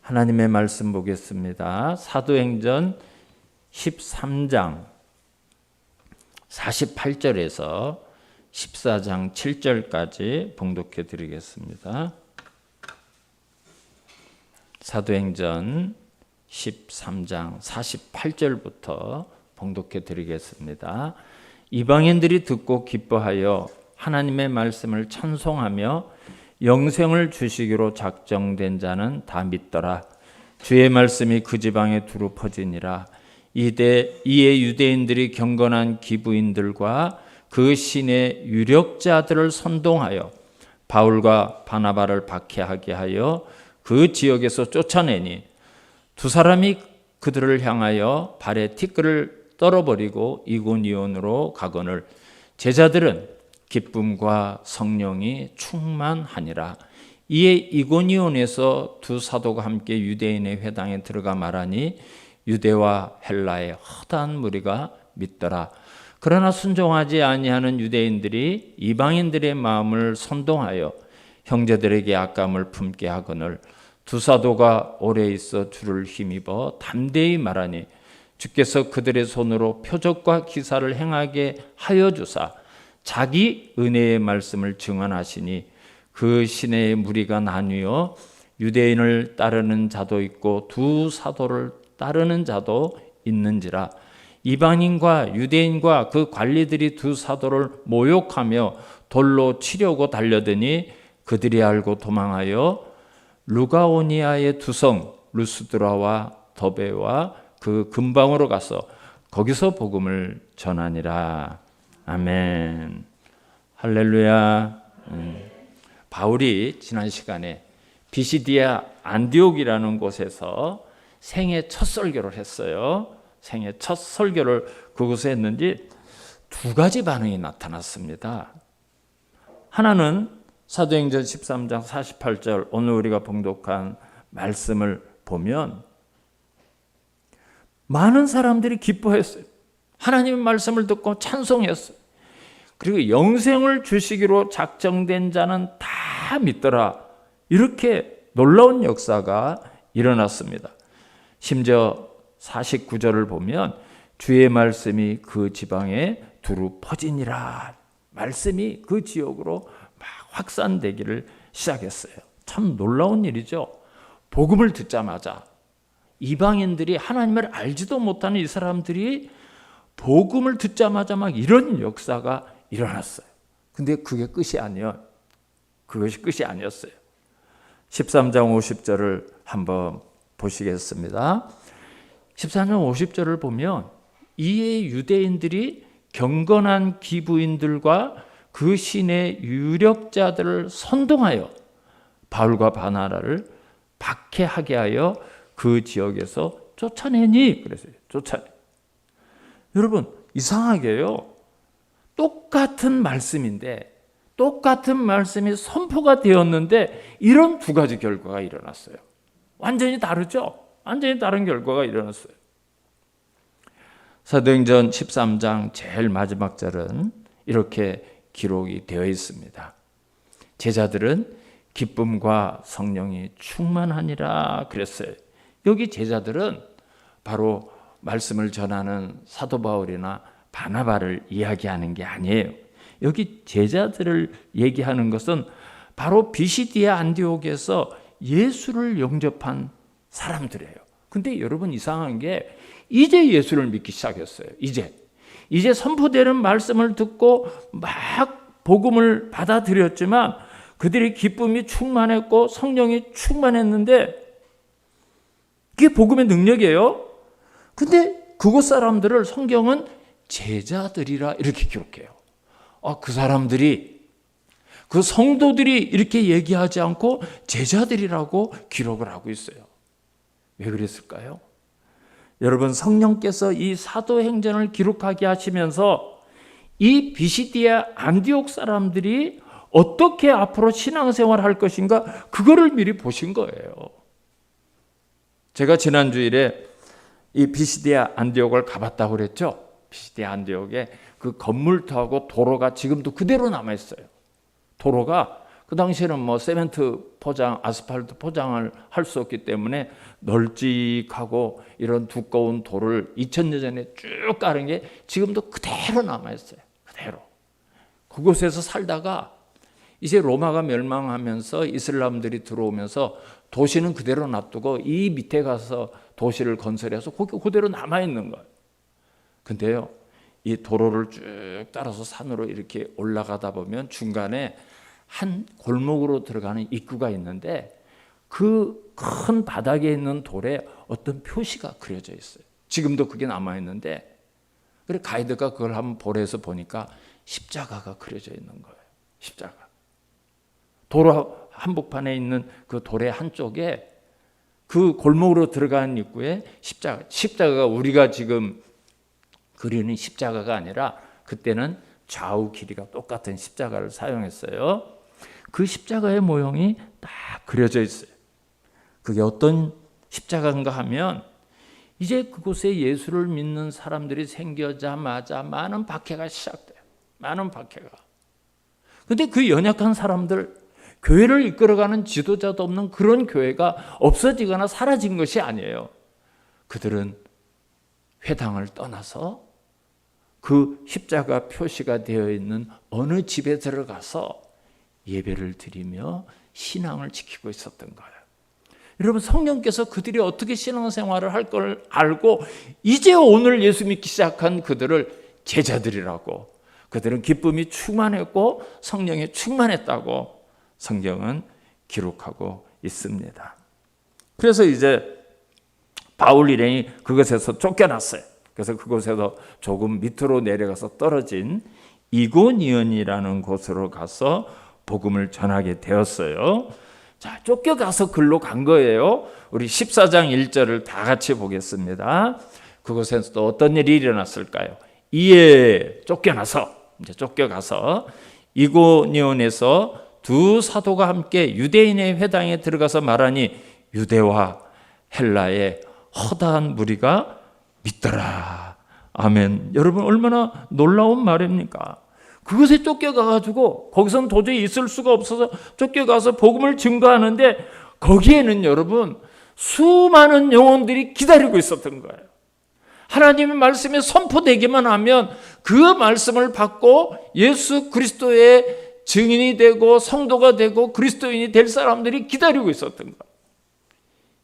하나님의 말씀 보겠습니다. 사도행전 13장 48절에서 14장 7절까지 봉독해 드리겠습니다. 사도행전 13장 48절부터 봉독해 드리겠습니다. 이방인들이 듣고 기뻐하여 하나님의 말씀을 찬송하며 영생을 주시기로 작정된 자는 다 믿더라. 주의 말씀이 그 지방에 두루 퍼지니라. 이에 유대인들이 경건한 기부인들과 그 신의 유력자들을 선동하여 바울과 바나바를 박해하게 하여 그 지역에서 쫓아내니 두 사람이 그들을 향하여 발에 티끌을 떨어버리고 이고니온으로 가거늘 제자들은 기쁨과 성령이 충만하니라. 이에 이고니온에서 두 사도가 함께 유대인의 회당에 들어가 말하니 유대와 헬라의 허다한 무리가 믿더라. 그러나 순종하지 아니하는 유대인들이 이방인들의 마음을 선동하여 형제들에게 악감을 품게 하거늘 두 사도가 오래 있어 주를 힘입어 담대히 말하니 주께서 그들의 손으로 표적과 기사를 행하게 하여 주사 자기 은혜의 말씀을 증언하시니 그 시내의 무리가 나뉘어 유대인을 따르는 자도 있고 두 사도를 따르는 자도 있는지라. 이방인과 유대인과 그 관리들이 두 사도를 모욕하며 돌로 치려고 달려드니 그들이 알고 도망하여 루가오니아의 두 성 루스드라와 더베와 그 근방으로 가서 거기서 복음을 전하니라. 아멘. 할렐루야. 바울이 지난 시간에 비시디아 안디옥이라는 곳에서 생애 첫 설교를 했어요. 생애 첫 설교를 그곳에 했는지 두 가지 반응이 나타났습니다. 하나는 사도행전 13장 48절 오늘 우리가 봉독한 말씀을 보면 많은 사람들이 기뻐했어요. 하나님의 말씀을 듣고 찬송했어요. 그리고 영생을 주시기로 작정된 자는 다 믿더라. 이렇게 놀라운 역사가 일어났습니다. 심지어 49절을 보면 주의 말씀이 그 지방에 두루 퍼지니라. 말씀이 그 지역으로 막 확산되기를 시작했어요. 참 놀라운 일이죠. 복음을 듣자마자 이방인들이 하나님을 알지도 못하는 이 사람들이 복음을 듣자마자 막 이런 역사가 일어났어요. 근데 그게 끝이 아니에요. 그것이 끝이 아니었어요. 13장 50절을 한번 보시겠습니다. 13장 50절을 보면 이에 유대인들이 경건한 기부인들과 그 신의 유력자들을 선동하여 바울과 바나바를 박해하게 하여 그 지역에서 쫓아내니 그랬어요. 쫓아내. 여러분 이상하게요. 똑같은 말씀인데 똑같은 말씀이 선포가 되었는데 이런 두 가지 결과가 일어났어요. 완전히 다르죠? 완전히 다른 결과가 일어났어요. 사도행전 13장 제일 마지막 절은 이렇게 기록이 되어 있습니다. 제자들은 기쁨과 성령이 충만하니라 그랬어요. 여기 제자들은 바로 말씀을 전하는 사도 바울이나 바나바를 이야기하는 게 아니에요. 여기 제자들을 얘기하는 것은 바로 비시디아 안디옥에서 예수를 영접한 사람들이에요. 근데 여러분 이상한 게 이제 예수를 믿기 시작했어요. 이제 선포되는 말씀을 듣고 막 복음을 받아들였지만 그들의 기쁨이 충만했고 성령이 충만했는데 그게 복음의 능력이에요. 근데 그곳 사람들을 성경은 제자들이라 이렇게 기록해요. 그 사람들이 그 성도들이 이렇게 얘기하지 않고 제자들이라고 기록을 하고 있어요. 왜 그랬을까요? 여러분 성령께서 이 사도행전을 기록하게 하시면서 이 비시디아 안디옥 사람들이 어떻게 앞으로 신앙생활을 할 것인가 그거를 미리 보신 거예요. 제가 지난 주일에 이 비시디아 안디옥을 가봤다고 그랬죠. 비시디아 안디옥에 그 건물터하고 도로가 지금도 그대로 남아 있어요. 도로가 그 당시에는 뭐 세멘트 포장, 아스팔트 포장을 할 수 없기 때문에 널찍하고 이런 두꺼운 돌을 2000년 전에 쭉 깔은 게 지금도 그대로 남아있어요. 그대로. 그곳에서 살다가 이제 로마가 멸망하면서 이슬람들이 들어오면서 도시는 그대로 놔두고 이 밑에 가서 도시를 건설해서 거기 그대로 남아있는 거예요. 근데요, 이 도로를 쭉 따라서 산으로 이렇게 올라가다 보면 중간에 한 골목으로 들어가는 입구가 있는데 그 큰 바닥에 있는 돌에 어떤 표시가 그려져 있어요. 지금도 그게 남아있는데, 그래 가이드가 그걸 한번 보래서 보니까 십자가가 그려져 있는 거예요. 십자가. 도로 한복판에 있는 그 돌의 한쪽에 그 골목으로 들어가는 입구에 십자가가 우리가 지금 그리는 십자가가 아니라 그때는 좌우 길이가 똑같은 십자가를 사용했어요. 그 십자가의 모형이 딱 그려져 있어요. 그게 어떤 십자가인가 하면 이제 그곳에 예수를 믿는 사람들이 생겨자마자 많은 박해가 시작돼요. 많은 박해가. 그런데 그 연약한 사람들, 교회를 이끌어가는 지도자도 없는 그런 교회가 없어지거나 사라진 것이 아니에요. 그들은 회당을 떠나서 그 십자가 표시가 되어 있는 어느 집에 들어가서 예배를 드리며 신앙을 지키고 있었던 거예요. 여러분, 성령께서 그들이 어떻게 신앙생활을 할 걸 알고 이제 오늘 예수 믿기 시작한 그들을 제자들이라고, 그들은 기쁨이 충만했고 성령이 충만했다고 성경은 기록하고 있습니다. 그래서 이제 바울 일행이 그것에서 쫓겨났어요. 그래서 그곳에서 조금 밑으로 내려가서 떨어진 이고니온이라는 곳으로 가서 복음을 전하게 되었어요. 자, 쫓겨가서 글로 간 거예요. 우리 14장 1절을 다 같이 보겠습니다. 그곳에서 또 어떤 일이 일어났을까요? 이에 쫓겨가서 이고니온에서 두 사도가 함께 유대인의 회당에 들어가서 말하니 유대와 헬라의 허다한 무리가 믿더라. 아멘. 여러분, 얼마나 놀라운 말입니까? 그것에 쫓겨가가지고 거기서는 도저히 있을 수가 없어서 쫓겨가서 복음을 증거하는데 거기에는 여러분 수많은 영혼들이 기다리고 있었던 거예요. 하나님의 말씀이 선포되기만 하면 그 말씀을 받고 예수 그리스도의 증인이 되고 성도가 되고 그리스도인이 될 사람들이 기다리고 있었던 거예요.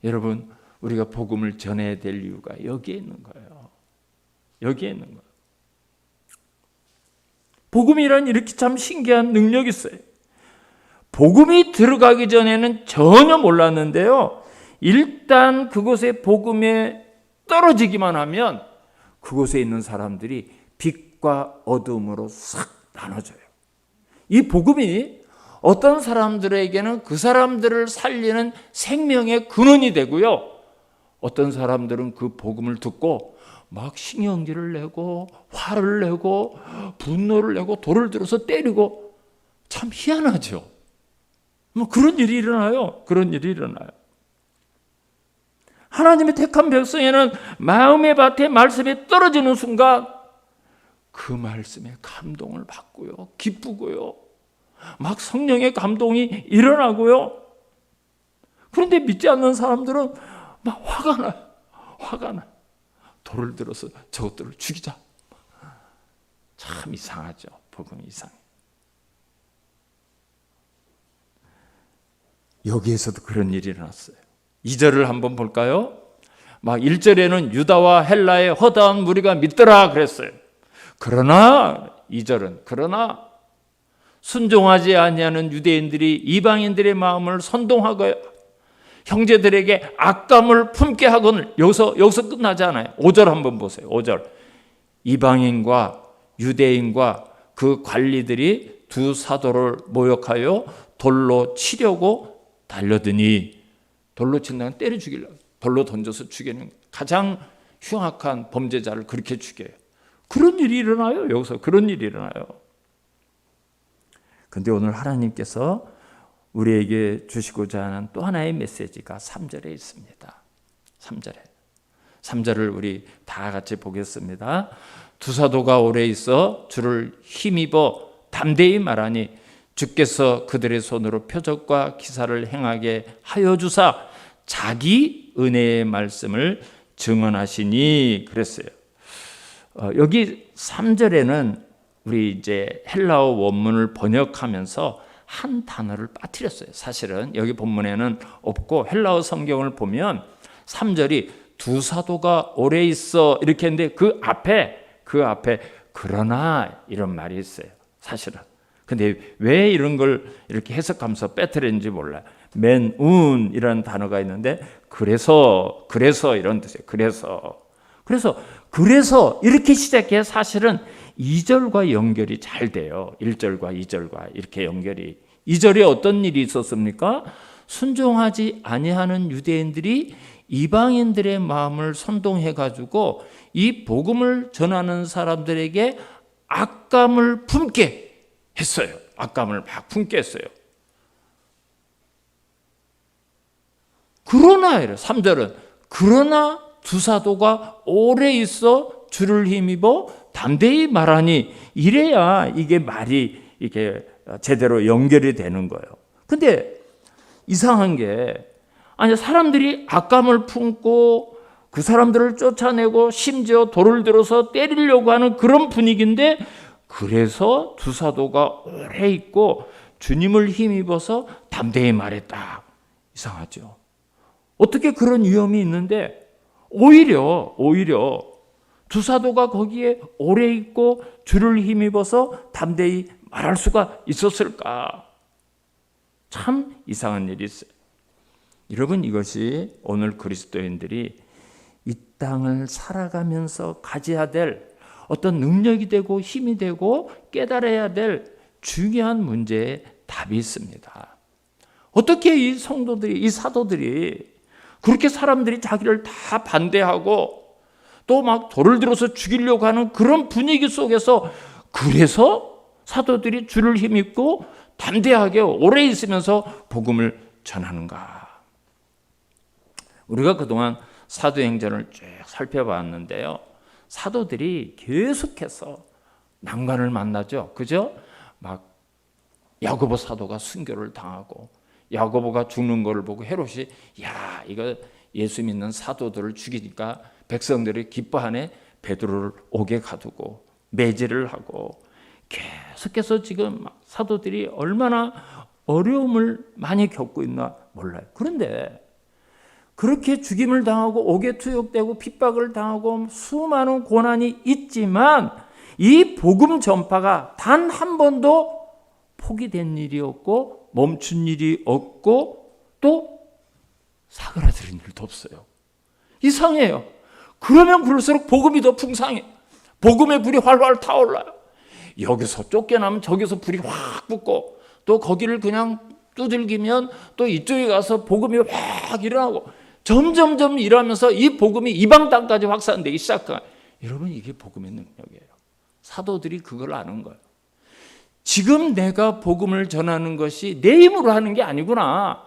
여러분, 우리가 복음을 전해야 될 이유가 여기에 있는 거예요. 여기에 있는 거예요. 복음이란 이렇게 참 신기한 능력이 있어요. 복음이 들어가기 전에는 전혀 몰랐는데요, 일단 그곳에 복음에 떨어지기만 하면 그곳에 있는 사람들이 빛과 어둠으로 싹 나눠져요. 이 복음이 어떤 사람들에게는 그 사람들을 살리는 생명의 근원이 되고요, 어떤 사람들은 그 복음을 듣고 막 신경질을 내고 화를 내고 분노를 내고 돌을 들어서 때리고, 참 희한하죠. 뭐 그런 일이 일어나요. 그런 일이 일어나요. 하나님의 택한 백성에는 마음의 밭에 말씀이 떨어지는 순간 그 말씀에 감동을 받고요, 기쁘고요, 막 성령의 감동이 일어나고요. 그런데 믿지 않는 사람들은 막 화가 나요. 돌을 들어서 저것들을 죽이자. 참 이상하죠. 복음이 이상해. 여기에서도 그런 일이 일어났어요. 2절을 한번 볼까요? 막 1절에는 유다와 헬라의 허다한 무리가 믿더라 그랬어요. 그러나 2절은 그러나 순종하지 아니하는 유대인들이 이방인들의 마음을 선동하고 형제들에게 악감을 품게 하거늘. 여기서 끝나지 않아요. 5절 한번 보세요. 5절. 이방인과 유대인과 그 관리들이 두 사도를 모욕하여 돌로 치려고 달려드니, 돌로 친다는 때려 죽이려고, 돌로 던져서 죽이는 가장 흉악한 범죄자를 그렇게 죽여요. 그런 일이 일어나요. 여기서 그런 일이 일어나요. 그런데 오늘 하나님께서 우리에게 주시고자 하는 또 하나의 메시지가 3절에 있습니다. 3절을 우리 다 같이 보겠습니다. 두 사도가 오래 있어 주를 힘입어 담대히 말하니 주께서 그들의 손으로 표적과 기사를 행하게 하여 주사 자기 은혜의 말씀을 증언하시니 그랬어요. 여기 3절에는 우리 이제 헬라어 원문을 번역하면서 한 단어를 빠뜨렸어요. 사실은 여기 본문에는 없고 헬라어 성경을 보면 3절이 두 사도가 오래 있어 이렇게 했는데 그 앞에 그러나 이런 말이 있어요. 사실은. 근데 왜 이런 걸 이렇게 해석하면서 빼뜨렸는지 몰라요. 맨운이라는 단어가 있는데 그래서 이런 뜻이에요. 그래서 이렇게 시작해 사실은 2절과 연결이 잘 돼요. 1절과 2절과 이렇게 연결이. 2절에 어떤 일이 있었습니까? 순종하지 아니하는 유대인들이 이방인들의 마음을 선동해 가지고 이 복음을 전하는 사람들에게 악감을 품게 했어요. 악감을 막 품게 했어요. 그러나 3절은 그러나 두 사도가 오래 있어 주를 힘입어 담대히 말하니 이래야 이게 말이 이게 제대로 연결이 되는 거예요. 근데 이상한 게 아니 사람들이 악감을 품고 그 사람들을 쫓아내고 심지어 돌을 들어서 때리려고 하는 그런 분위기인데 그래서 두 사도가 오래 있고 주님을 힘입어서 담대히 말했다. 이상하죠. 어떻게 그런 위험이 있는데 오히려 두 사도가 거기에 오래 있고 주를 힘입어서 담대히 말할 수가 있었을까? 참 이상한 일이 있어요. 여러분 이것이 오늘 그리스도인들이 이 땅을 살아가면서 가져야 될 어떤 능력이 되고 힘이 되고 깨달아야 될 중요한 문제의 답이 있습니다. 어떻게 이 성도들이, 이 사도들이 그렇게 사람들이 자기를 다 반대하고 또 막 돌을 들어서 죽이려고 하는 그런 분위기 속에서 그래서 사도들이 주를 힘입고 담대하게 오래 있으면서 복음을 전하는가? 우리가 그동안 사도행전을 쭉 살펴봤는데요. 사도들이 계속해서 난관을 만나죠. 그죠? 막 야고보 사도가 순교를 당하고 야고보가 죽는 것을 보고 헤롯이 야 이거 예수 믿는 사도들을 죽이니까 백성들이 기뻐하네. 베드로를 옥에 가두고 매질을 하고 계속해서 지금 사도들이 얼마나 어려움을 많이 겪고 있나 몰라요. 그런데 그렇게 죽임을 당하고 옥에 투옥되고 핍박을 당하고 수많은 고난이 있지만 이 복음 전파가 단 한 번도 포기된 일이 없고 멈춘 일이 없고 또 사그라드는 일도 없어요. 이상해요. 그러면 그럴수록 복음이 더 풍성해. 복음의 불이 활활 타올라요. 여기서 쫓겨나면 저기서 불이 확 붙고 또 거기를 그냥 두들기면 또 이쪽에 가서 복음이 확 일어나고 점점점 일하면서 이 복음이 이방 땅까지 확산되기 시작해요. 여러분 이게 복음의 능력이에요. 사도들이 그걸 아는 거예요. 지금 내가 복음을 전하는 것이 내 힘으로 하는 게 아니구나.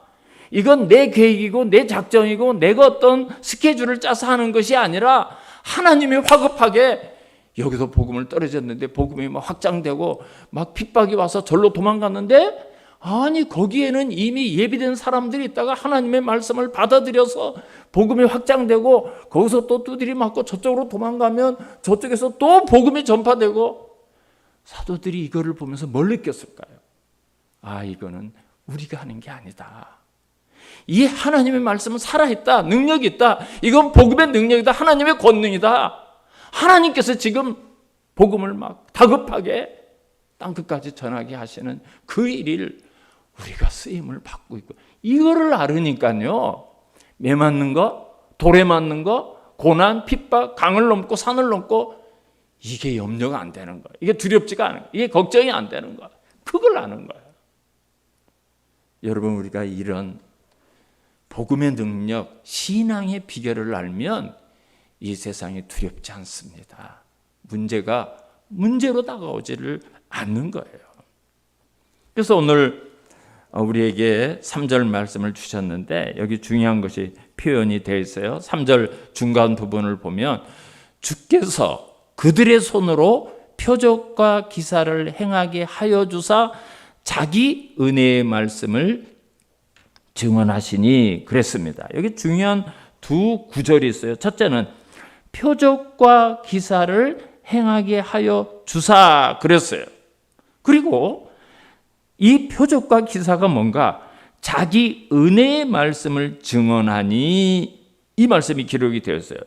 이건 내 계획이고 내 작정이고 내가 어떤 스케줄을 짜서 하는 것이 아니라 하나님이 화급하게 여기서 복음을 떨어졌는데 복음이 막 확장되고 막 핍박이 와서 절로 도망갔는데 아니 거기에는 이미 예비된 사람들이 있다가 하나님의 말씀을 받아들여서 복음이 확장되고 거기서 또 두드리 맞고 저쪽으로 도망가면 저쪽에서 또 복음이 전파되고 사도들이 이거를 보면서 뭘 느꼈을까요? 아 이거는 우리가 하는 게 아니다. 이 하나님의 말씀은 살아있다. 능력이 있다. 이건 복음의 능력이다. 하나님의 권능이다. 하나님께서 지금 복음을 막 다급하게 땅끝까지 전하게 하시는 그 일을 우리가 쓰임을 받고 있고 이거를 알으니까요. 매 맞는 거, 돌에 맞는 거, 고난, 핍박, 강을 넘고 산을 넘고 이게 염려가 안 되는 거예요. 이게 두렵지가 않은 거예요. 이게 걱정이 안 되는 거예요. 그걸 아는 거예요. 여러분 우리가 이런 복음의 능력, 신앙의 비결을 알면 이 세상이 두렵지 않습니다. 문제가 문제로 다가오지를 않는 거예요. 그래서 오늘 우리에게 3절 말씀을 주셨는데 여기 중요한 것이 표현이 되어 있어요. 3절 중간 부분을 보면 주께서 그들의 손으로 표적과 기사를 행하게 하여 주사 자기 은혜의 말씀을 증언하시니 그랬습니다. 여기 중요한 두 구절이 있어요. 첫째는 표적과 기사를 행하게 하여 주사 그랬어요. 그리고 이 표적과 기사가 뭔가 자기 은혜의 말씀을 증언하니 이 말씀이 기록이 되었어요.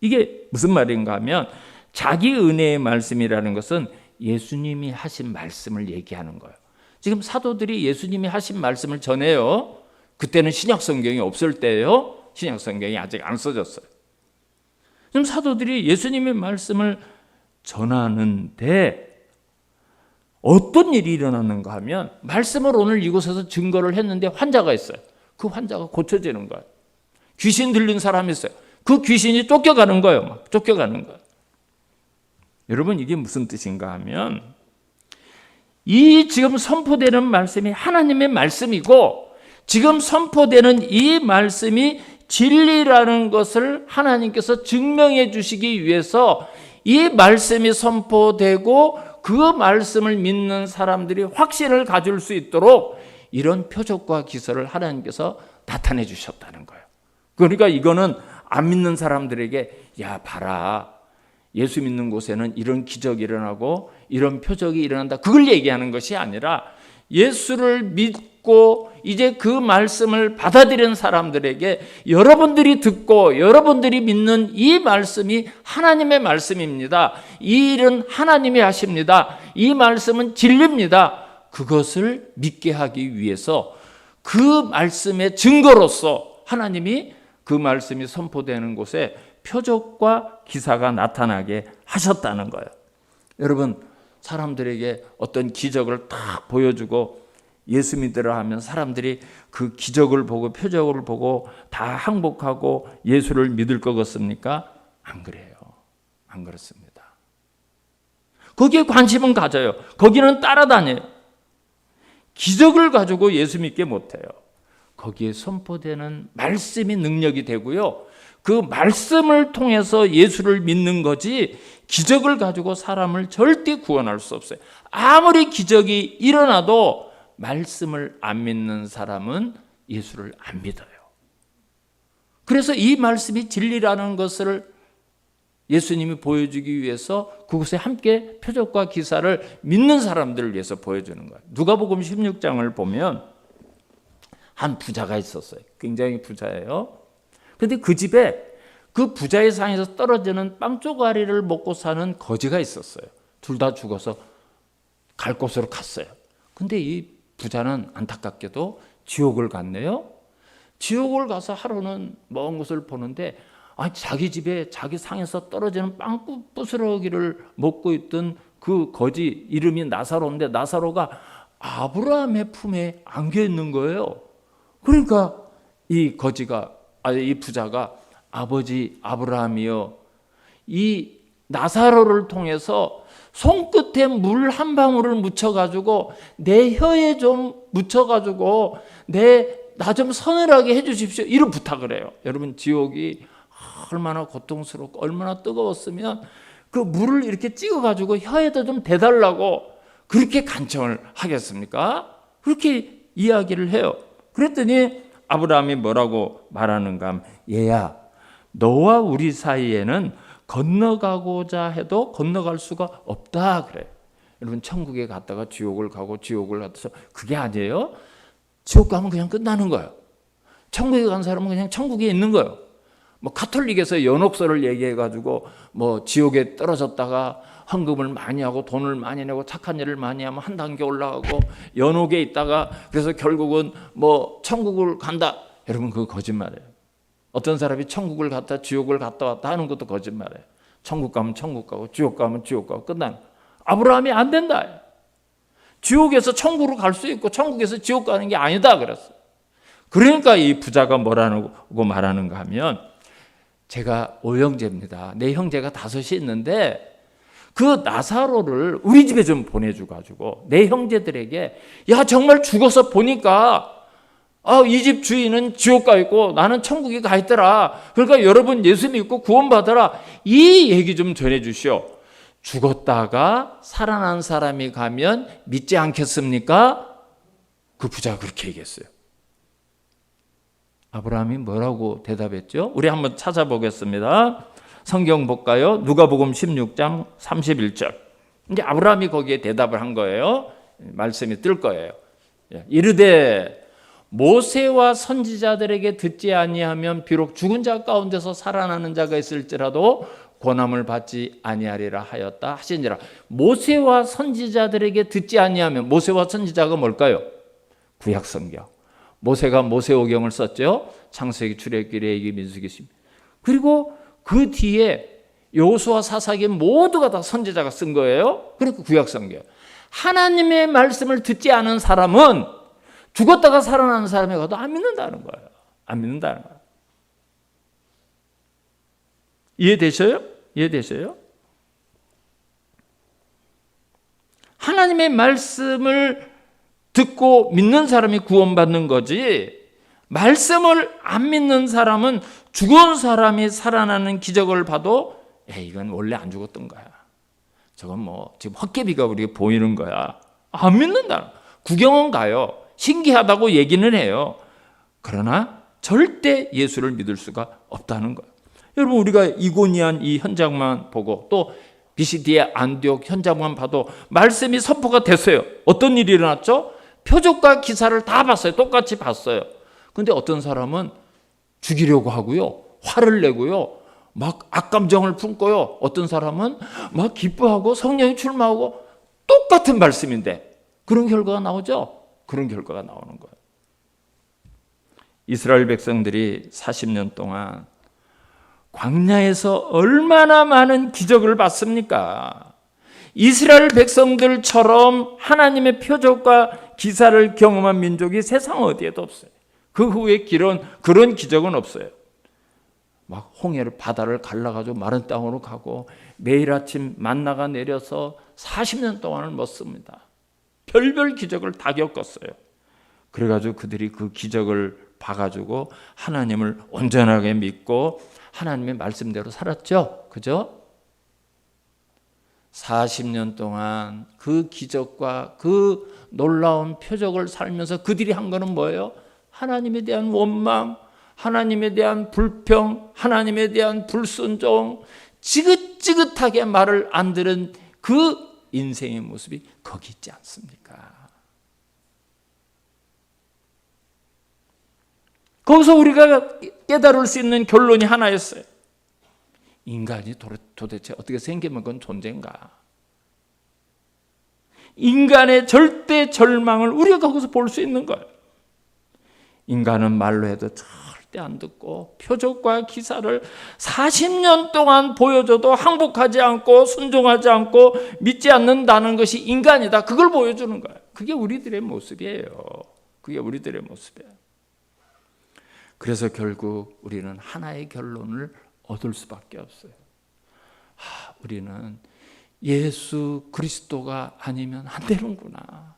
이게 무슨 말인가 하면 자기 은혜의 말씀이라는 것은 예수님이 하신 말씀을 얘기하는 거예요. 지금 사도들이 예수님이 하신 말씀을 전해요. 그때는 신약 성경이 없을 때예요. 신약 성경이 아직 안 써졌어요. 지금 사도들이 예수님의 말씀을 전하는데 어떤 일이 일어나는가 하면 말씀을 오늘 이곳에서 증거를 했는데 환자가 있어요. 그 환자가 고쳐지는 거예요. 귀신 들린 사람이 있어요. 그 귀신이 쫓겨가는 거예요. 막 쫓겨가는 거예요. 여러분 이게 무슨 뜻인가 하면 이 지금 선포되는 말씀이 하나님의 말씀이고 지금 선포되는 이 말씀이 진리라는 것을 하나님께서 증명해 주시기 위해서 이 말씀이 선포되고 그 말씀을 믿는 사람들이 확신을 가질 수 있도록 이런 표적과 기사를 하나님께서 나타내 주셨다는 거예요. 그러니까 이거는 안 믿는 사람들에게 야 봐라 예수 믿는 곳에는 이런 기적이 일어나고 이런 표적이 일어난다 그걸 얘기하는 것이 아니라 예수를 믿고 이제 그 말씀을 받아들인 사람들에게 여러분들이 듣고 여러분들이 믿는 이 말씀이 하나님의 말씀입니다. 이 일은 하나님이 하십니다. 이 말씀은 진리입니다. 그것을 믿게 하기 위해서 그 말씀의 증거로서 하나님이 그 말씀이 선포되는 곳에 표적과 기사가 나타나게 하셨다는 거예요. 여러분 사람들에게 어떤 기적을 딱 보여주고 예수 믿으라 하면 사람들이 그 기적을 보고 표적을 보고 다 항복하고 예수를 믿을 것 같습니까? 안 그래요. 안 그렇습니다. 거기에 관심은 가져요. 거기는 따라다녀요. 기적을 가지고 예수 믿게 못해요. 거기에 선포되는 말씀이 능력이 되고요. 그 말씀을 통해서 예수를 믿는 거지 기적을 가지고 사람을 절대 구원할 수 없어요. 아무리 기적이 일어나도 말씀을 안 믿는 사람은 예수를 안 믿어요. 그래서 이 말씀이 진리라는 것을 예수님이 보여주기 위해서 그곳에 함께 표적과 기사를 믿는 사람들을 위해서 보여주는 거예요. 누가복음 16장을 보면 한 부자가 있었어요. 굉장히 부자예요. 그런데 그 집에 그 부자의 상에서 떨어지는 빵 쪼가리를 먹고 사는 거지가 있었어요. 둘 다 죽어서 갈 곳으로 갔어요. 근데 이 부자는 안타깝게도 지옥을 갔네요. 지옥을 가서 하루는 먼 곳을 보는데 자기 집에 자기 상에서 떨어지는 빵 부스러기를 먹고 있던 그 거지 이름이 나사로인데 나사로가 아브라함의 품에 안겨 있는 거예요. 그러니까 이 부자가 아버지 아브라함이요, 이 나사로를 통해서 손끝에 물 한 방울을 묻혀가지고 내 혀에 좀 묻혀가지고 나 좀 서늘하게 해주십시오. 이런 부탁을 해요. 여러분 지옥이 얼마나 고통스럽고 얼마나 뜨거웠으면 그 물을 이렇게 찍어가지고 혀에다 좀 대달라고 그렇게 간청을 하겠습니까? 그렇게 이야기를 해요. 그랬더니 아브라함이 뭐라고 말하는가 하면 얘야 너와 우리 사이에는 건너가고자 해도 건너갈 수가 없다 그래요. 여러분 천국에 갔다가 지옥을 가고 지옥을 가서 그게 아니에요. 지옥 가면 그냥 끝나는 거예요. 천국에 간 사람은 그냥 천국에 있는 거예요. 뭐 가톨릭에서 연옥설을 얘기해가지고 뭐 지옥에 떨어졌다가 헌금을 많이 하고 돈을 많이 내고 착한 일을 많이 하면 한 단계 올라가고 연옥에 있다가 그래서 결국은 뭐 천국을 간다. 여러분 그거 거짓말이에요. 어떤 사람이 천국을 갔다 지옥을 갔다 왔다 하는 것도 거짓말이에요. 천국 가면 천국 가고 지옥 가면 지옥 가고 끝나는 거예요. 아브라함이 안 된다. 지옥에서 천국으로 갈 수 있고 천국에서 지옥 가는 게 아니다 그랬어요. 그러니까 이 부자가 뭐라고 말하는가 하면 제가 5형제입니다. 내 형제가 5이 있는데 그 나사로를 우리 집에 좀 보내줘가지고 내 형제들에게 야 정말 죽어서 보니까 이 집 주인은 지옥 가 있고 나는 천국에 가 있더라. 그러니까 여러분 예수 믿고 구원받아라. 이 얘기 좀 전해주시오. 죽었다가 살아난 사람이 가면 믿지 않겠습니까? 그 부자가 그렇게 얘기했어요. 아브라함이 뭐라고 대답했죠? 우리 한번 찾아보겠습니다. 성경 볼까요? 누가복음 16장 31절. 이제 아브라함이 거기에 대답을 한 거예요. 말씀이 뜰 거예요. 이르되 모세와 선지자들에게 듣지 아니하면 비록 죽은 자 가운데서 살아나는 자가 있을지라도 권함을 받지 아니하리라 하였다 하시니라. 모세와 선지자들에게 듣지 아니하면, 모세와 선지자가 뭘까요? 구약 성경. 모세가 모세오경을 썼죠. 창세기, 출애굽기, 레위기, 민수기. 그리고 그 뒤에 여호수아, 사사기 모두가 다 선지자가 쓴 거예요. 그러니까 구약 성경. 하나님의 말씀을 듣지 않은 사람은 죽었다가 살아나는 사람에 가도 안 믿는다는 거예요. 안 믿는다는 거예요. 이해되셔요? 이해되셔요? 하나님의 말씀을 듣고 믿는 사람이 구원받는 거지, 말씀을 안 믿는 사람은 죽은 사람이 살아나는 기적을 봐도 이건 원래 안 죽었던 거야, 저건 뭐 지금 헛개비가 우리가 보이는 거야, 안 믿는다. 구경은 가요, 신기하다고 얘기는 해요. 그러나 절대 예수를 믿을 수가 없다는 거예요. 여러분, 우리가 이고니안 이 현장만 보고 또 비시디의 안디옥 현장만 봐도 말씀이 선포가 됐어요. 어떤 일이 일어났죠? 표적과 기사를 다 봤어요. 똑같이 봤어요. 근데 어떤 사람은 죽이려고 하고요, 화를 내고요, 막 악감정을 품고요, 어떤 사람은 막 기뻐하고 성령이 출마하고, 똑같은 말씀인데 그런 결과가 나오죠. 그런 결과가 나오는 거예요. 이스라엘 백성들이 40년 동안 광야에서 얼마나 많은 기적을 봤습니까? 이스라엘 백성들처럼 하나님의 표적과 기사를 경험한 민족이 세상 어디에도 없어요. 그 후에 그런 기적은 없어요. 막 홍해를, 바다를 갈라가지고 마른 땅으로 가고 매일 아침 만나가 내려서 40년 동안을 먹습니다. 별별 기적을 다 겪었어요. 그래가지고 그들이 그 기적을 봐가지고 하나님을 온전하게 믿고 하나님의 말씀대로 살았죠. 그죠? 40년 동안 그 기적과 그 놀라운 표적을 살면서 그들이 한 거는 뭐예요? 하나님에 대한 원망, 하나님에 대한 불평, 하나님에 대한 불순종, 지긋지긋하게 말을 안 들은 그 인생의 모습이 거기 있지 않습니까? 거기서 우리가 깨달을 수 있는 결론이 하나였어요. 인간이 도대체 어떻게 생기면 그건 존재인가? 인간의 절대 절망을 우리가 거기서 볼 수 있는 거예요. 인간은 말로 해도 절대 안 듣고 표적과 기사를 40년 동안 보여줘도 항복하지 않고 순종하지 않고 믿지 않는다는 것이 인간이다. 그걸 보여주는 거예요. 그게 우리들의 모습이에요. 그게 우리들의 모습이에요. 그래서 결국 우리는 하나의 결론을 얻을 수밖에 없어요. 우리는 예수 그리스도가 아니면 안 되는구나.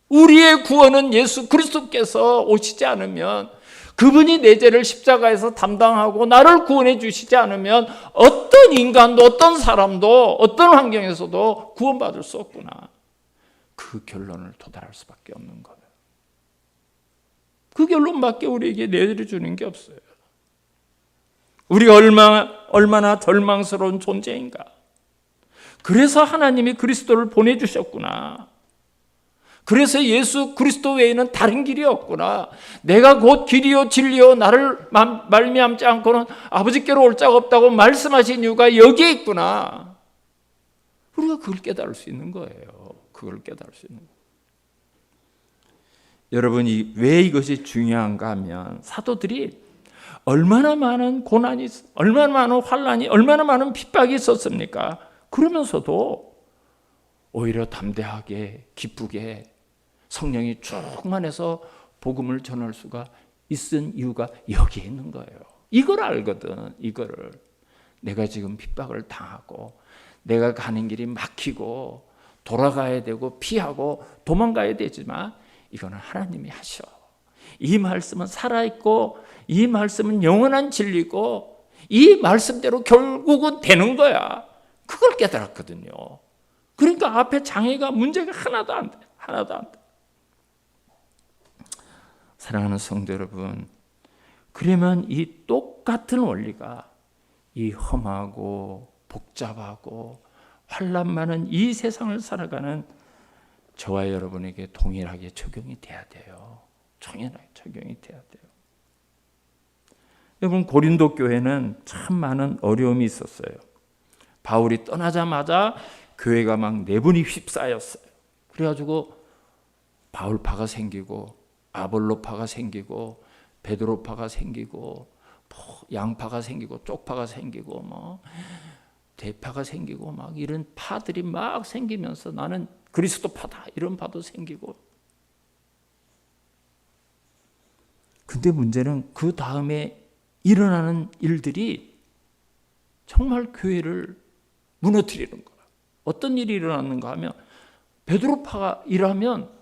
우리의 구원은 예수 그리스도께서 오시지 않으면, 그분이 내 죄를 십자가에서 담당하고 나를 구원해 주시지 않으면 어떤 인간도, 어떤 사람도, 어떤 환경에서도 구원받을 수 없구나. 그 결론을 도달할 수밖에 없는 거예요. 그 결론밖에 우리에게 내려주는 게 없어요. 우리가 얼마나 절망스러운 존재인가. 그래서 하나님이 그리스도를 보내주셨구나. 그래서 예수 그리스도 외에는 다른 길이 없구나. 내가 곧 길이요 진리요 나를 말미암지 않고는 아버지께로 올 자가 없다고 말씀하신 이유가 여기에 있구나. 우리가 그걸 깨달을 수 있는 거예요. 그걸 깨달을 수 있는 거예요. 여러분이 왜 이것이 중요한가 하면, 사도들이 얼마나 많은 고난이, 얼마나 많은 환난이, 얼마나 많은 핍박이 있었습니까? 그러면서도 오히려 담대하게, 기쁘게 성령이 충만해서 복음을 전할 수가 있은 이유가 여기에 있는 거예요. 이걸 알거든. 이거를 내가 지금 핍박을 당하고 내가 가는 길이 막히고 돌아가야 되고 피하고 도망가야 되지만, 이거는 하나님이 하셔. 이 말씀은 살아있고 이 말씀은 영원한 진리고 이 말씀대로 결국은 되는 거야. 그걸 깨달았거든요. 그러니까 앞에 장애가, 문제가 하나도 안 돼. 하나도 안 돼. 사랑하는 성도 여러분, 그러면 이 똑같은 원리가 이 험하고 복잡하고 환난 많은 이 세상을 살아가는 저와 여러분에게 동일하게 적용이 돼야 돼요. 동일하게 적용이 돼야 돼요. 여러분, 고린도 교회는 참 많은 어려움이 있었어요. 바울이 떠나자마자 교회가 막 내분이 휩싸였어요. 그래가지고 바울파가 생기고 아볼로파가 생기고 베드로파가 생기고 양파가 생기고 쪽파가 생기고 뭐 대파가 생기고 막 이런 파들이 막 생기면서 나는 그리스도파다 이런 파도 생기고. 근데 문제는 그 다음에 일어나는 일들이 정말 교회를 무너뜨리는 거예요. 어떤 일이 일어났는가 하면 베드로파가 일하면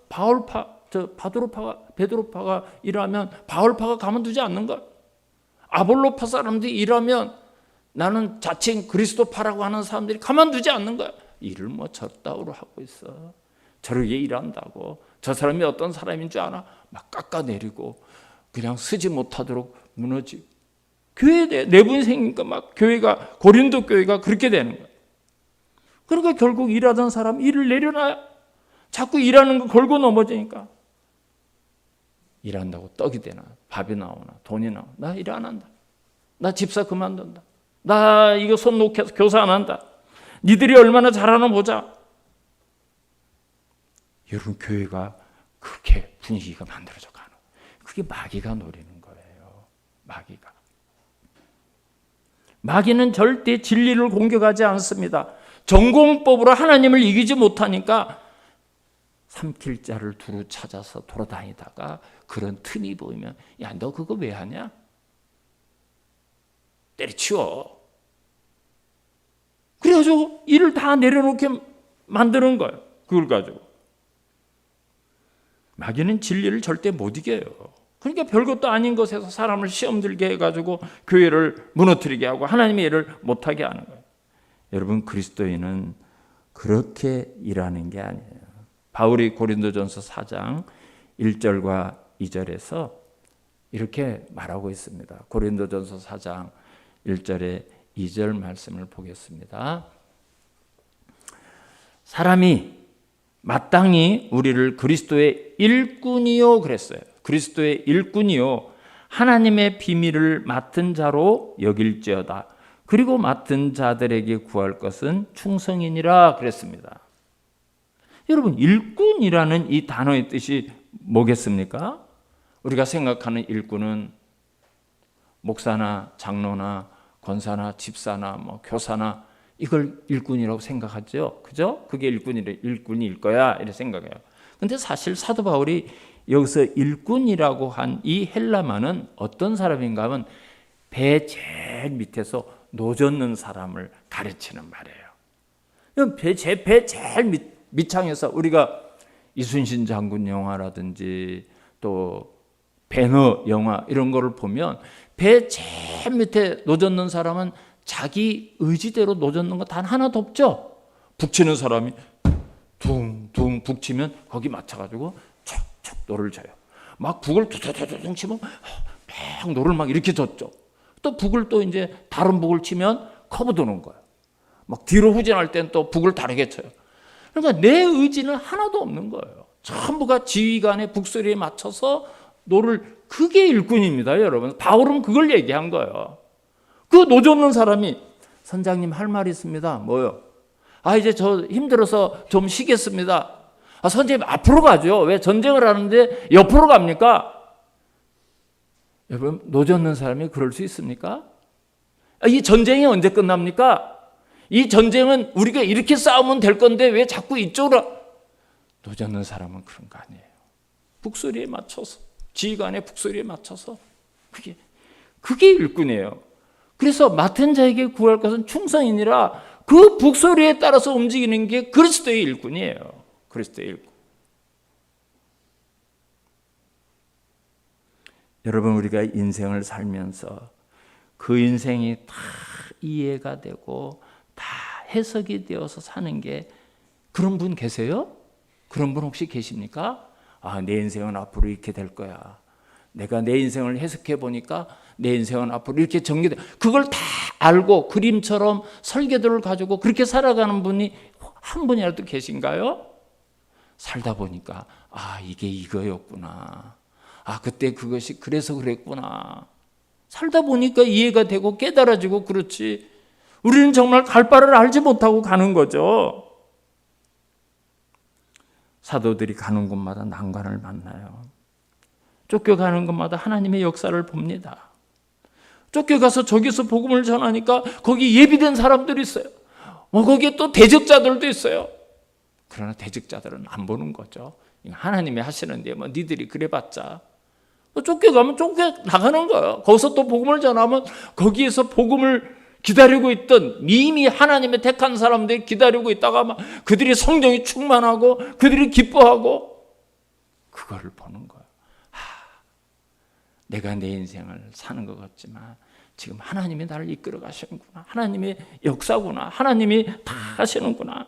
베드로파가 일하면 바울파가 가만두지 않는 거예요. 아볼로파 사람들이 일하면 나는 자칭 그리스도파라고 하는 사람들이 가만두지 않는 거야. 일을 뭐 저따위로 하고 있어. 저렇게 일한다고. 저 사람이 어떤 사람인 줄 아나? 막 깎아내리고 그냥 쓰지 못하도록 무너지고. 교회에 내분이 생기니까 막 교회가, 고린도 교회가 그렇게 되는 거야. 그러니까 결국 일하던 사람 일을 내려놔야 자꾸 일하는 거 걸고 넘어지니까. 일한다고 떡이 되나 밥이 나오나 돈이 나오나 나 일 안 한다. 나 집사 그만둔다. 나 이거 손 놓고 교사 안 한다. 니들이 얼마나 잘하나 보자. 여러분, 교회가 그렇게 분위기가 만들어져 가는, 그게 마귀가 노리는 거예요. 마귀는 절대 진리를 공격하지 않습니다. 전공법으로 하나님을 이기지 못하니까 삼킬 자를 두루 찾아서 돌아다니다가 그런 틈이 보이면 야, 너 그거 왜 하냐? 때려치워. 그래가지고 일을 다 내려놓게 만드는 거예요. 그걸 가지고. 마귀는 진리를 절대 못 이겨요. 그러니까 별것도 아닌 것에서 사람을 시험 들게 해가지고 교회를 무너뜨리게 하고 하나님의 일을 못하게 하는 거예요. 여러분, 그리스도인은 그렇게 일하는 게 아니에요. 바울이 고린도전서 4장 1절과 2절에서 이렇게 말하고 있습니다. 고린도전서 4장 1절에 2절 말씀을 보겠습니다. 사람이 마땅히 우리를 그리스도의 일꾼이요 그랬어요. 그리스도의 일꾼이요 하나님의 비밀을 맡은 자로 여길지어다. 그리고 맡은 자들에게 구할 것은 충성이니라 그랬습니다. 여러분, 일꾼이라는 이 단어의 뜻이 뭐겠습니까? 우리가 생각하는 일꾼은 목사나 장로나 권사나 집사나 뭐 교사나 이걸 일꾼이라고 생각하죠. 그죠? 그게 일꾼일 거야 이렇게 생각해요. 근데 사실 사도 바울이 여기서 일꾼이라고 한 이 헬라말은 어떤 사람인가 하면 배 제일 밑에서 노젓는 사람을 가르치는 말이에요. 배 제일 밑창에서 우리가 이순신 장군 영화라든지 또 배너 영화 이런 거를 보면 배 제일 밑에 노젓는 사람은 자기 의지대로 노젓는 거 단 하나도 없죠. 북치는 사람이 둥둥 북치면 거기 맞춰가지고 척척 노를 져요. 막 북을 툭툭툭 치면 막 노를 막 이렇게 졌죠. 또 북을 또 이제 다른 북을 치면 커브 도는 거예요. 막 뒤로 후진할 땐 또 북을 다르게 쳐요. 그러니까 내 의지는 하나도 없는 거예요. 전부가 지휘관의 북소리에 맞춰서 노를, 그게 일꾼입니다, 여러분. 바울은 그걸 얘기한 거예요. 그 노젓는 사람이 선장님 할 말 있습니다. 뭐요? 이제 저 힘들어서 좀 쉬겠습니다. 선생님 앞으로 가죠. 왜 전쟁을 하는데 옆으로 갑니까? 여러분, 노젓는 사람이 그럴 수 있습니까? 이 전쟁이 언제 끝납니까? 이 전쟁은 우리가 이렇게 싸우면 될 건데 왜 자꾸 이쪽으로. 노젓는 사람은 그런 거 아니에요. 북소리에 맞춰서, 지휘관의 북소리에 맞춰서. 그게 일꾼이에요. 그래서 맡은 자에게 구할 것은 충성이니라. 그 북소리에 따라서 움직이는 게 그리스도의 일꾼이에요. 그리스도의 일꾼. 여러분, 우리가 인생을 살면서 그 인생이 다 이해가 되고 다 해석이 되어서 사는 게, 그런 분 계세요? 그런 분 혹시 계십니까? 내 인생은 앞으로 이렇게 될 거야. 내가 내 인생을 해석해 보니까 내 인생은 앞으로 이렇게 전개돼. 그걸 다 알고 그림처럼 설계도를 가지고 그렇게 살아가는 분이 한 분이라도 계신가요? 살다 보니까 이게 이거였구나. 그때 그것이 그래서 그랬구나. 살다 보니까 이해가 되고 깨달아지고 그렇지. 우리는 정말 갈 바를 알지 못하고 가는 거죠. 사도들이 가는 곳마다 난관을 만나요. 쫓겨가는 곳마다 하나님의 역사를 봅니다. 쫓겨가서 저기서 복음을 전하니까 거기 예비된 사람들이 있어요. 거기에 또 대적자들도 있어요. 그러나 대적자들은 안 보는 거죠. 하나님이 하시는데 니들이 그래봤자. 쫓겨가면 쫓겨나가는 거예요. 거기서 또 복음을 전하면 거기에서 복음을 기다리고 있던 이미 하나님의 택한 사람들이 기다리고 있다가 그들이 성령이 충만하고 그들이 기뻐하고 그거를 보는 거예요. 내가 내 인생을 사는 것 같지만 지금 하나님이 나를 이끌어 가시는구나. 하나님의 역사구나. 하나님이 다 하시는구나.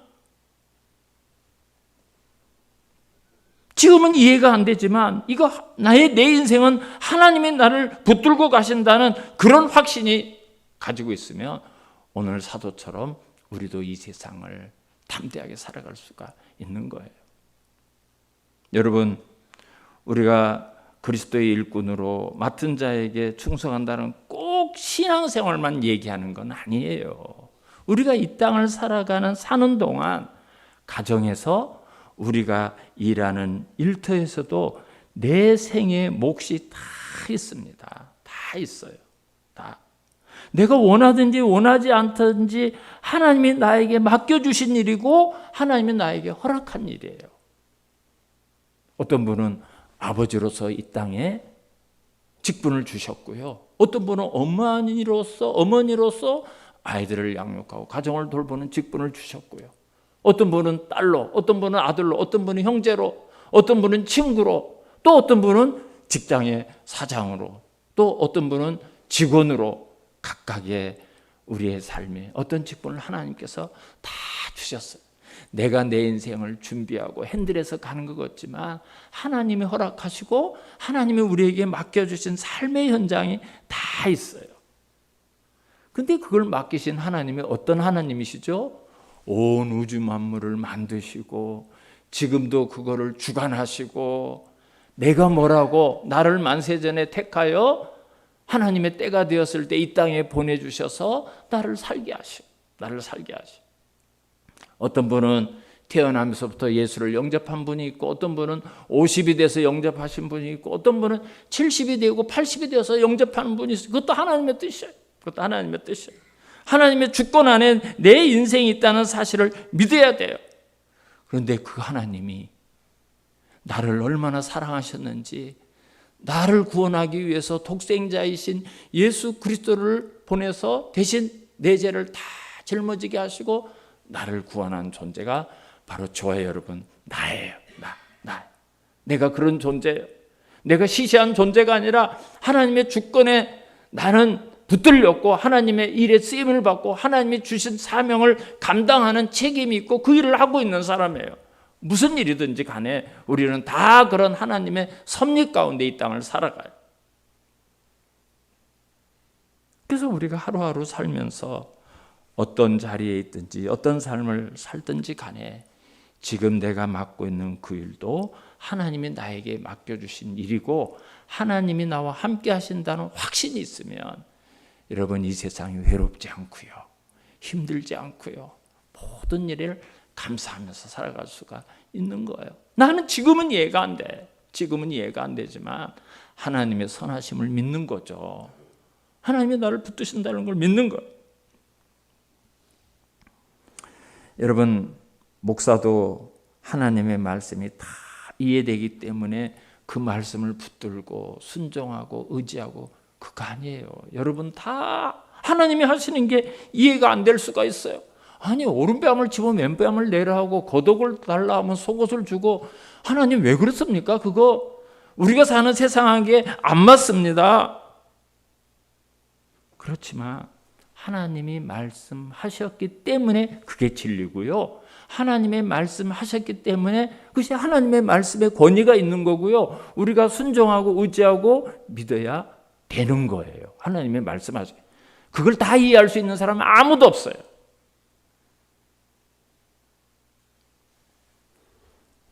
지금은 이해가 안 되지만 내 인생은 하나님이 나를 붙들고 가신다는 그런 확신이 가지고 있으면 오늘 사도처럼 우리도 이 세상을 담대하게 살아갈 수가 있는 거예요. 여러분, 우리가 그리스도의 일꾼으로 맡은 자에게 충성한다는 꼭 신앙생활만 얘기하는 건 아니에요. 우리가 이 땅을 사는 동안 가정에서 우리가 일하는 일터에서도 내 생의 몫이 다 있습니다. 다 있어요. 다. 내가 원하든지 원하지 않든지 하나님이 나에게 맡겨주신 일이고 하나님이 나에게 허락한 일이에요. 어떤 분은 아버지로서 이 땅에 직분을 주셨고요. 어떤 분은 어머니로서 아이들을 양육하고 가정을 돌보는 직분을 주셨고요. 어떤 분은 딸로, 어떤 분은 아들로, 어떤 분은 형제로, 어떤 분은 친구로, 또 어떤 분은 직장의 사장으로, 또 어떤 분은 직원으로 각각의 우리의 삶에 어떤 직분을 하나님께서 다 주셨어요. 내가 내 인생을 준비하고 핸들해서 가는 것 같지만 하나님이 허락하시고 하나님이 우리에게 맡겨주신 삶의 현장이 다 있어요. 근데 그걸 맡기신 하나님이 어떤 하나님이시죠? 온 우주 만물을 만드시고 지금도 그거를 주관하시고 내가 뭐라고 나를 만세전에 택하여 하나님의 때가 되었을 때 이 땅에 보내주셔서 나를 살게 하시고 어떤 분은 태어나면서부터 예수를 영접한 분이 있고 어떤 분은 50이 돼서 영접하신 분이 있고 어떤 분은 70이 되고 80이 되어서 영접하는 분이 있어요. 그것도 하나님의 뜻이에요. 하나님의 주권 안에 내 인생이 있다는 사실을 믿어야 돼요. 그런데 그 하나님이 나를 얼마나 사랑하셨는지 나를 구원하기 위해서 독생자이신 예수 그리스도를 보내서 대신 내 죄를 다 짊어지게 하시고 나를 구원한 존재가 바로 저와 여러분 나예요. 나. 내가 그런 존재예요. 내가 시시한 존재가 아니라 하나님의 주권에 나는 붙들렸고 하나님의 일에 쓰임을 받고 하나님이 주신 사명을 감당하는 책임이 있고 그 일을 하고 있는 사람이에요. 무슨 일이든지 간에 우리는 다 그런 하나님의 섭리 가운데 이 땅을 살아가요. 그래서 우리가 하루하루 살면서 어떤 자리에 있든지 어떤 삶을 살든지 간에 지금 내가 맡고 있는 그 일도 하나님이 나에게 맡겨주신 일이고 하나님이 나와 함께 하신다는 확신이 있으면 여러분 이 세상이 외롭지 않고요. 힘들지 않고요. 모든 일을 감사하면서 살아갈 수가 있는 거예요. 나는 지금은 이해가 안 돼. 지금은 이해가 안 되지만 하나님의 선하심을 믿는 거죠. 하나님이 나를 붙드신다는 걸 믿는 거예요. 여러분 목사도 하나님의 말씀이 다 이해되기 때문에 그 말씀을 붙들고 순종하고 의지하고 그거 아니에요. 여러분 다 하나님이 하시는 게 이해가 안 될 수가 있어요. 아니 오른뺨을 집으면 왼뺨을 내라 하고 겉옷을 달라 하면 속옷을 주고 하나님 왜 그렇습니까? 그거 우리가 사는 세상하게 안 맞습니다. 그렇지만 하나님이 말씀하셨기 때문에 그게 진리고요. 하나님의 말씀하셨기 때문에 그것이 하나님의 말씀에 권위가 있는 거고요. 우리가 순종하고 의지하고 믿어야 되는 거예요. 하나님의 말씀하셨기. 그걸 다 이해할 수 있는 사람은 아무도 없어요.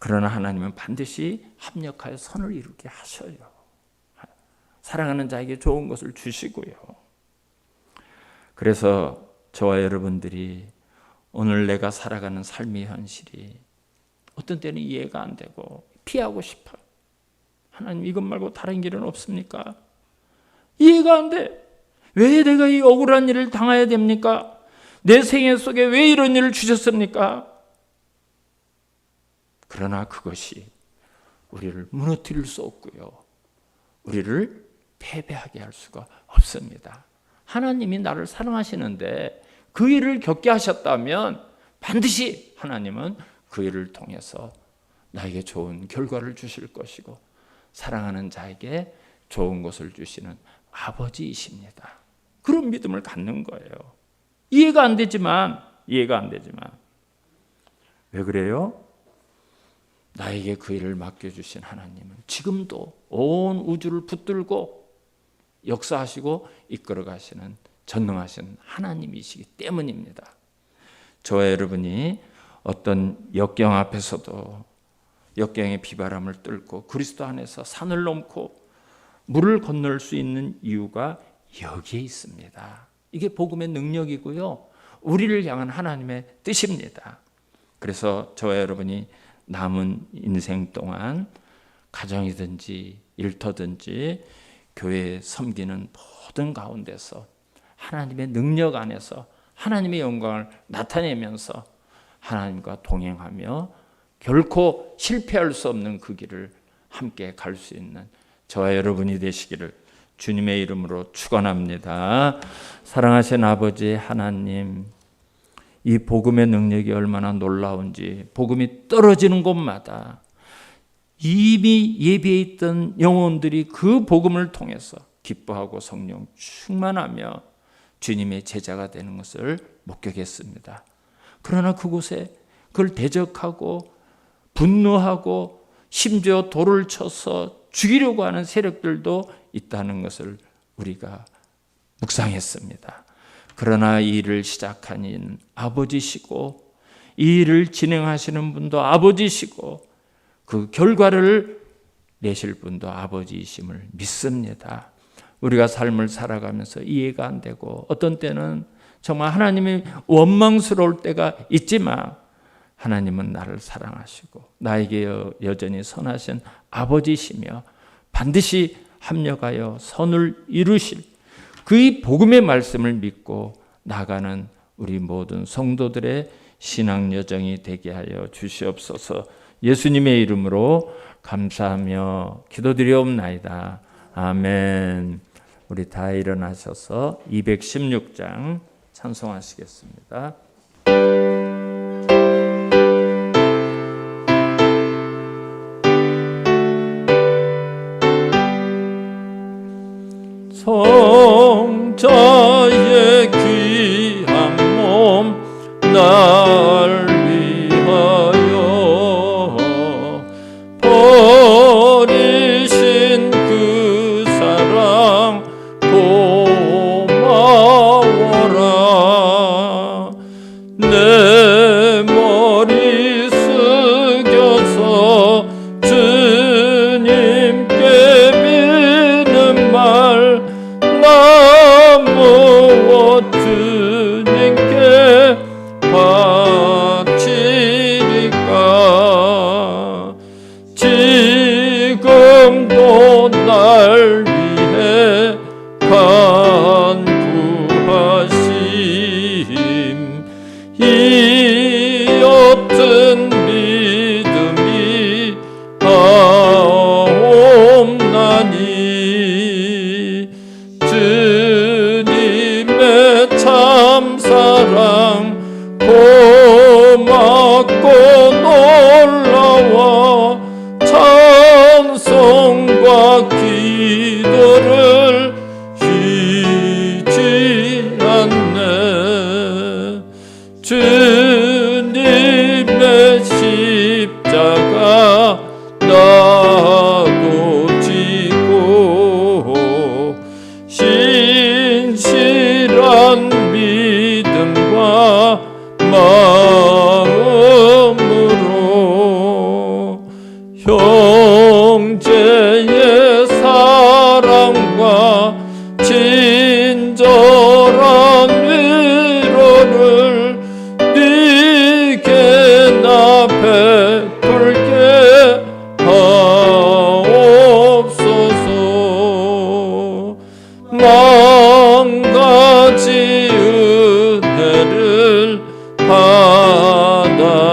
그러나 하나님은 반드시 합력하여 선을 이루게 하셔요. 사랑하는 자에게 좋은 것을 주시고요. 그래서 저와 여러분들이 오늘 내가 살아가는 삶의 현실이 어떤 때는 이해가 안 되고 피하고 싶어요. 하나님 이것 말고 다른 길은 없습니까? 이해가 안 돼. 왜 내가 이 억울한 일을 당해야 됩니까? 내 생애 속에 왜 이런 일을 주셨습니까? 그러나 그것이 우리를 무너뜨릴 수 없고요. 우리를 패배하게 할 수가 없습니다. 하나님이 나를 사랑하시는데 그 일을 겪게 하셨다면 반드시 하나님은 그 일을 통해서 나에게 좋은 결과를 주실 것이고 사랑하는 자에게 좋은 것을 주시는 아버지이십니다. 그런 믿음을 갖는 거예요. 이해가 안 되지만 왜 그래요? 나에게 그 일을 맡겨주신 하나님은 지금도 온 우주를 붙들고 역사하시고 이끌어 가시는 전능하신 하나님이시기 때문입니다. 저와 여러분이 어떤 역경 앞에서도 역경의 비바람을 뚫고 그리스도 안에서 산을 넘고 물을 건널 수 있는 이유가 여기에 있습니다. 이게 복음의 능력이고요. 우리를 향한 하나님의 뜻입니다. 그래서 저와 여러분이 남은 인생 동안 가정이든지 일터든지 교회에 섬기는 모든 가운데서 하나님의 능력 안에서 하나님의 영광을 나타내면서 하나님과 동행하며 결코 실패할 수 없는 그 길을 함께 갈 수 있는 저와 여러분이 되시기를 주님의 이름으로 축원합니다. 사랑하신 아버지 하나님, 이 복음의 능력이 얼마나 놀라운지 복음이 떨어지는 곳마다 이미 예비해 있던 영혼들이 그 복음을 통해서 기뻐하고 성령 충만하며 주님의 제자가 되는 것을 목격했습니다. 그러나 그곳에 그걸 대적하고 분노하고 심지어 돌을 쳐서 죽이려고 하는 세력들도 있다는 것을 우리가 묵상했습니다. 그러나 이 일을 시작한 이는 아버지시고 이 일을 진행하시는 분도 아버지시고 그 결과를 내실 분도 아버지이심을 믿습니다. 우리가 삶을 살아가면서 이해가 안 되고 어떤 때는 정말 하나님이 원망스러울 때가 있지만 하나님은 나를 사랑하시고 나에게 여전히 선하신 아버지시며 반드시 합력하여 선을 이루실 그 복음의 말씀을 믿고 나가는 우리 모든 성도들의 신앙 여정이 되게 하여 주시옵소서. 예수님의 이름으로 감사하며 기도드리옵나이다. 아멘. 우리 다 일어나셔서 216장 찬송하시겠습니다. 성자의 귀한 몸 날 위하여 버리신 그 사랑 고마워라. 내 머리 숙여서 주님께 비는 말 나 무엇 주님께 바치리까. 지금도 날 위해 간구하심 이 어떤 믿음이 하옵나니. 주님의 참사랑 고맙고 놀라워 찬송과 기도를 쉬지 않네. 형제의 사랑과 친절한 위로를 네게 나 베풀게 하옵소서. 만 가지 은혜를 받았으니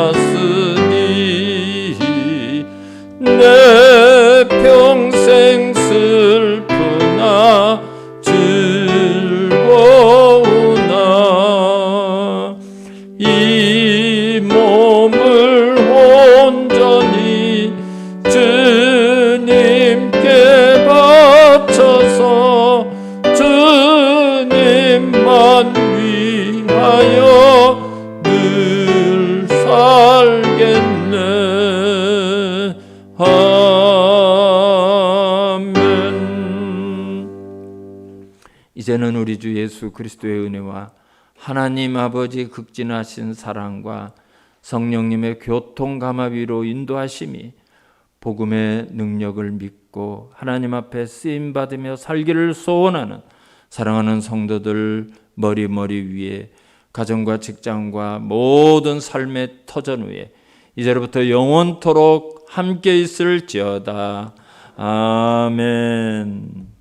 내 평생 슬프나 즐거우나 이 몸을 온전히 주님께 바쳐서 주님만 위하여 늘 살겠네. 아멘. 이제는 우리 주 예수 그리스도의 은혜와 하나님 아버지 극진하신 사랑과 성령님의 교통감화비로 인도하심이 복음의 능력을 믿고 하나님 앞에 쓰임받으며 살기를 소원하는 사랑하는 성도들 머리 위에 가정과 직장과 모든 삶의 터전 위에 이제로부터 영원토록 함께 있을지어다. 아멘.